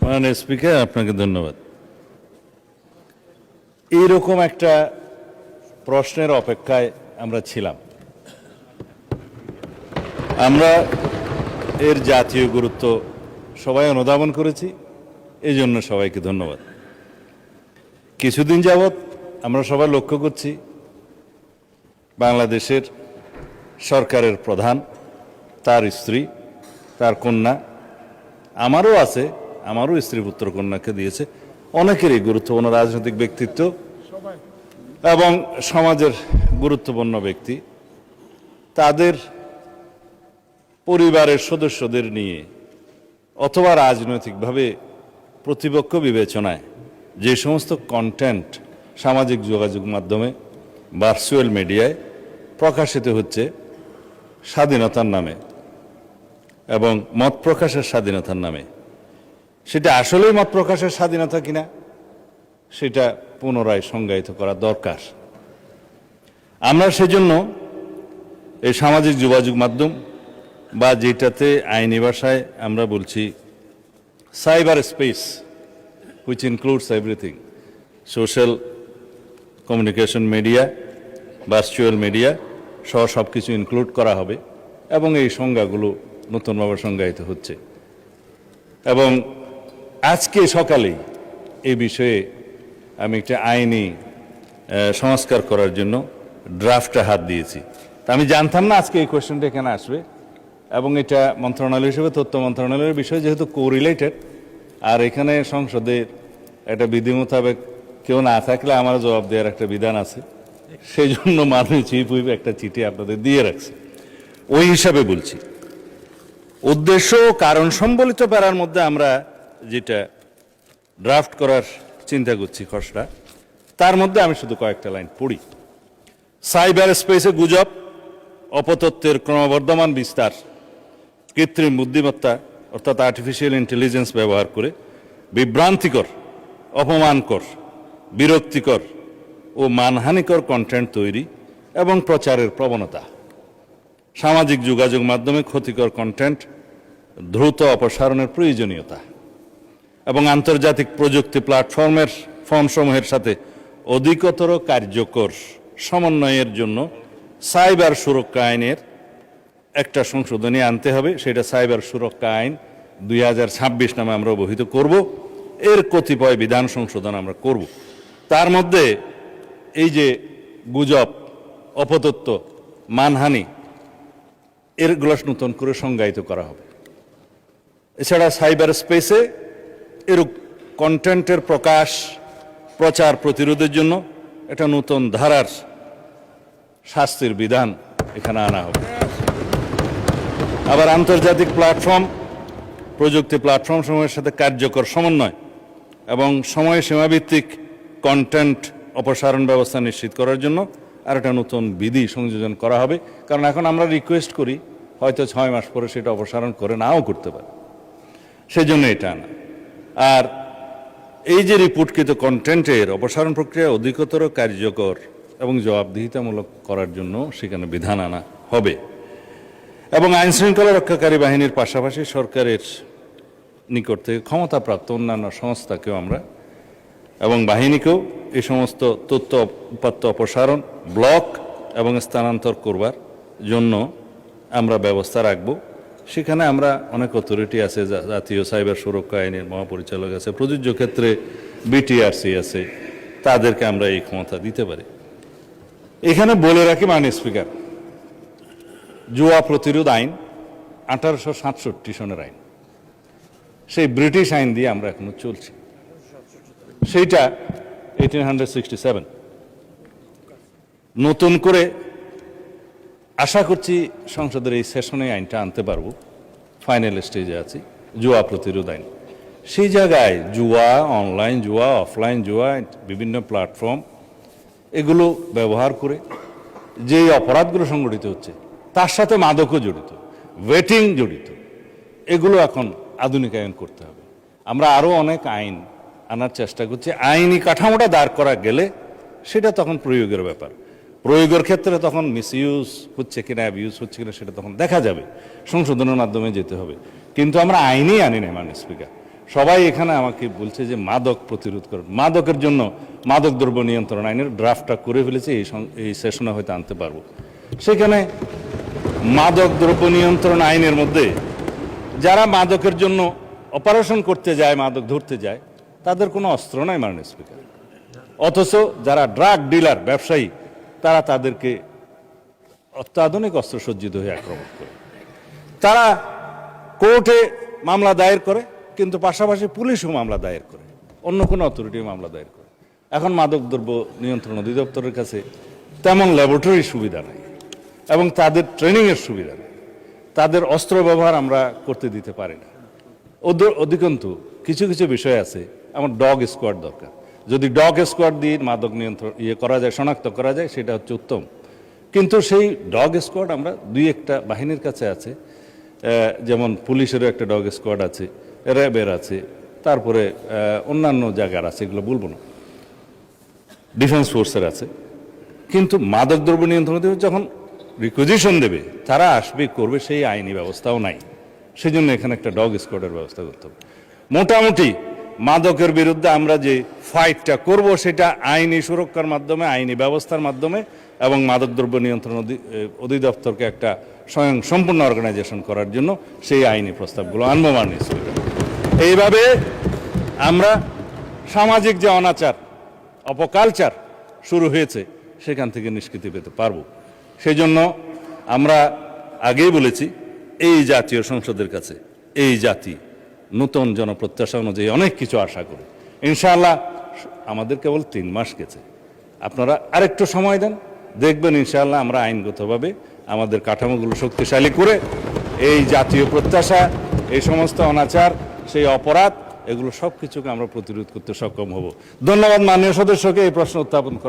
মাননীয় স্পিকার, আপনাকে ধন্যবাদ। এইরকম একটা প্রশ্নের অপেক্ষায় আমরা ছিলাম। আমরা এর জাতীয় গুরুত্ব সবাই অনুধাবন করেছি, এই জন্য সবাইকে ধন্যবাদ। কিছুদিন যাবৎ আমরা সবাই লক্ষ্য করছি বাংলাদেশের সরকারের প্রধান, তার স্ত্রী, তার কন্যা, আমারও আছে, আমারও স্ত্রী পুত্র কন্যাকে দিয়েছে, অনেকেরই গুরুত্বপূর্ণ রাজনৈতিক ব্যক্তিত্ব এবং সমাজের গুরুত্বপূর্ণ ব্যক্তি তাদের পরিবারের সদস্যদের নিয়ে অথবা রাজনৈতিকভাবে প্রতিপক্ষ বিবেচনায় যে সমস্ত কন্টেন্ট সামাজিক যোগাযোগ মাধ্যমে ভার্চুয়াল মিডিয়ায় প্রকাশিত হচ্ছে স্বাধীনতার নামে এবং মত প্রকাশের স্বাধীনতার নামে, সেটা আসলেই মত প্রকাশের স্বাধীনতা কিনা সেটা পুনরায় সংজ্ঞায়িত করা দরকার। আমরা সেজন্য এই সামাজিক যোগাযোগ মাধ্যম বা যেটাতে আইনি ভাষায় আমরা বলছি cyber space, which includes everything, social communication media, virtual media সহ সব কিছু ইনক্লুড করা হবে এবং এই সংজ্ঞাগুলো নতুনভাবে সংজ্ঞায়িত হচ্ছে। এবং আজকে সকালেই এই বিষয়ে আমি একটা আইনি সংস্কার করার জন্য ড্রাফটে হাত দিয়েছি। তা আমি জানতাম না আজকে এই কোয়েশ্চেনটা এখানে আসবে, এবং এটা মন্ত্রণালয় হিসেবে তথ্য মন্ত্রণালয়ের বিষয় যেহেতু কোরিলেটেড, আর এখানে সংসদের একটা বিধি মোতাবেক কেউ না থাকলে আমার জবাব দেওয়ার একটা বিধান আছে, সেই জন্য মাননীয় চিফ হুইপ একটা চিঠি আপনাদের দিয়ে রাখছে। ওই হিসাবে বলছি, উদ্দেশ্য ও কারণ সম্বলিত প্যারার মধ্যে আমরা যেটা ড্রাফট করার চিন্তা করছি খসড়া, তার মধ্যে আমি শুধু কয়েকটা লাইন পড়ি। সাইবার স্পেসে গুজব, অপতথ্যের ক্রমবর্ধমান বিস্তার, কৃত্রিম বুদ্ধিমত্তা অর্থাৎ আর্টিফিশিয়াল ইন্টেলিজেন্স ব্যবহার করে বিভ্রান্তিকর, অপমানকর, বিরক্তিকর ও মানহানিকর কন্টেন্ট তৈরি এবং প্রচারের প্রবণতা, সামাজিক যোগাযোগ মাধ্যমে ক্ষতিকর কন্টেন্ট দ্রুত অপসারণের প্রয়োজনীয়তা এবং আন্তর্জাতিক প্রযুক্তি প্ল্যাটফর্মসমূহের সাথে অধিকতর কার্যকর সমন্বয়ের জন্য সাইবার সুরক্ষা আইনের একটা সংশোধনী আনতে হবে। সেটা সাইবার সুরক্ষা আইন 2026 নামে আমরা অবহিত করব। এর কতিপয় বিধান সংশোধন আমরা করব। তার মধ্যে এই যে গুজব, অপতথ্য, মানহানি, এরগুলো নতুন করে সংজ্ঞায়িত করা হবে। এছাড়া সাইবার স্পেসে এর কন্টেন্টের প্রকাশ, প্রচার প্রতিরোধের জন্য একটা নতুন ধারার শাস্তির বিধান এখানে আনা হবে। আবার আন্তর্জাতিক প্ল্যাটফর্ম, প্রযুক্তি প্ল্যাটফর্ম সমূহের সাথে কার্যকর সমন্বয় এবং সময়সীমাভিত্তিক কন্টেন্ট অপসারণ ব্যবস্থা নিশ্চিত করার জন্য আর একটা নতুন বিধি সংযোজন করা হবে। কারণ এখন আমরা রিকোয়েস্ট করি, হয়তো 6 মাস পরে সেটা অপসারণ করে নাও করতে পারে, সেই জন্য এটা আনা। আর এই যে রিপোর্টকৃত কন্টেন্টের অপসারণ প্রক্রিয়া অধিকতর কার্যকর এবং জবাবদিহিতামূলক করার জন্য সেখানে বিধান আনা হবে। এবং আইন শৃঙ্খলা রক্ষাকারী বাহিনীর পাশাপাশি সরকারের নিকট থেকে ক্ষমতাপ্রাপ্ত অন্যান্য সংস্থাকেও আমরা এবং বাহিনীকেও এই সমস্ত তথ্য উপাত্ত অপসারণ, ব্লক এবং স্থানান্তর করবার জন্য আমরা ব্যবস্থা রাখব। সেখানে আমরা অনেক অথরিটি আছে, জাতীয় সাইবার সুরক্ষা আইনের মহাপরিচালক আছে, প্রযোজ্য ক্ষেত্রে বিটিআরসি আছে, তাদেরকে আমরা এই ক্ষমতা দিতে পারি। এখানে বলে রাখি মাননীয় স্পিকার, জুয়া প্রতিরোধ আইন 1867 সনের আইন, সেই ব্রিটিশ আইন দিয়ে আমরা এখনো চলছি। সেইটা 1867। নতুন করে আশা করছি সংসদের এই সেশনে আইনটা আনতে পারবো, ফাইনাল স্টেজে আছি, জুয়া প্রতিরোধ আইন। সেই জায়গায় জুয়া, অনলাইন জুয়া, অফলাইন জুয়া, বিভিন্ন প্ল্যাটফর্ম এগুলো ব্যবহার করে যে অপরাধগুলো সংগঠিত হচ্ছে, তার সাথে মাদকও জড়িত, ওয়েটিং জড়িত, এগুলো এখন আধুনিকায়ন করতে হবে। আমরা আরও অনেক আইন আনার চেষ্টা করছি। আইনি কাঠামোটা দাঁড় করা গেলে সেটা তখন প্রয়োগের ব্যাপার। প্রয়োগের ক্ষেত্রে তখন মিসইউজ হচ্ছে কিনা, অ্যাবিউজ হচ্ছে কিনা সেটা তখন দেখা যাবে, সংশোধনের মাধ্যমে যেতে হবে। কিন্তু আমরা আইনই আনি না মাননীয় স্পিকার, সবাই এখানে আমাকে বলছে যে মাদক প্রতিরোধ করুন, মাদকের জন্য মাদক দ্রব্য নিয়ন্ত্রণ আইনের ড্রাফটটা করে ফেলেছে, এই সেশনে হয়তো আনতে পারবো। সেখানে মাদক দ্রব্য নিয়ন্ত্রণ আইনের মধ্যে যারা মাদকের জন্য অপারেশন করতে যায়, মাদক ধরতে যায়, তাদের কোনো অস্ত্র নাই মাননীয় স্পিকার। অথচ যারা ড্রাগ ডিলার, ব্যবসায়ী, তারা তাদেরকে অত্যাধুনিক অস্ত্রসজ্জিত হয়ে আক্রমণ করে। তারা কোর্টে মামলা দায়ের করে, কিন্তু পাশাপাশি পুলিশও মামলা দায়ের করে, অন্য কোনো অথরিটিও মামলা দায়ের করে। এখন মাদক দ্রব্য নিয়ন্ত্রণ অধিদপ্তরের কাছে তেমন ল্যাবরেটরি সুবিধা নেই এবং তাদের ট্রেনিংয়ের সুবিধা নেই, তাদের অস্ত্র ব্যবহার আমরা করতে দিতে পারি না। অধিকন্তু কিছু কিছু বিষয় আছে, আমার ডগ স্কোয়াড দরকার। যদি ডগ স্কোয়াড দিয়ে মাদক নিয়ন্ত্রণ করা যায়, শনাক্ত করা যায়, সেটা হচ্ছে উত্তম। কিন্তু সেই ডগ স্কোয়াড আমরা দুই একটা বাহিনীর কাছে আছে, যেমন পুলিশেরও একটা ডগ স্কোয়াড আছে, র্যাবের আছে, তারপরে অন্যান্য জায়গার আছে, এগুলো বলবো না, ডিফেন্স ফোর্সের আছে। কিন্তু মাদক দ্রব্য নিয়ন্ত্রণ যখন রিকুইজিশন দেবে, তারা আসবে, করবে, সেই আইনি ব্যবস্থাও নাই। সেই জন্য এখানে একটা ডগ স্কোয়াডের ব্যবস্থা করতে হবে। মোটামুটি মাদকের বিরুদ্ধে আমরা যে ফাইটটা করব, সেটা আইনি সুরক্ষার মাধ্যমে, আইনি ব্যবস্থার মাধ্যমে, এবং মাদকদ্রব্য নিয়ন্ত্রণ অধিদপ্তরকে একটা স্বয়ং সম্পূর্ণ অর্গানাইজেশন করার জন্য সেই আইনি প্রস্তাবগুলো আনবো মাননীয় স্পিকার। এইভাবে আমরা সামাজিক যে অনাচার, অপকালচার শুরু হয়েছে, সেখান থেকে নিষ্কৃতি পেতে পারবো। সেই জন্য আমরা আগেই বলেছি, এই জাতীয় সংসদের কাছে এই জাতি নতুন জনপ্রত্যাশা অনুযায়ী অনেক কিছু আশা করে। ইনশাআল্লাহ আমাদের কেবল 3 মাস গেছে, আপনারা আরেকটু সময় দেন, দেখবেন ইনশাআল্লাহ আমরা আইনগতভাবে আমাদের কাঠামোগুলো শক্তিশালী করে এই জাতীয় প্রত্যাশা, এই সমস্ত অনাচার, সেই অপরাধ, এগুলো সব কিছুকে আমরা প্রতিরোধ করতে সক্ষম হব। ধন্যবাদ মাননীয় সদস্যকে এই প্রশ্ন উত্থাপন করার।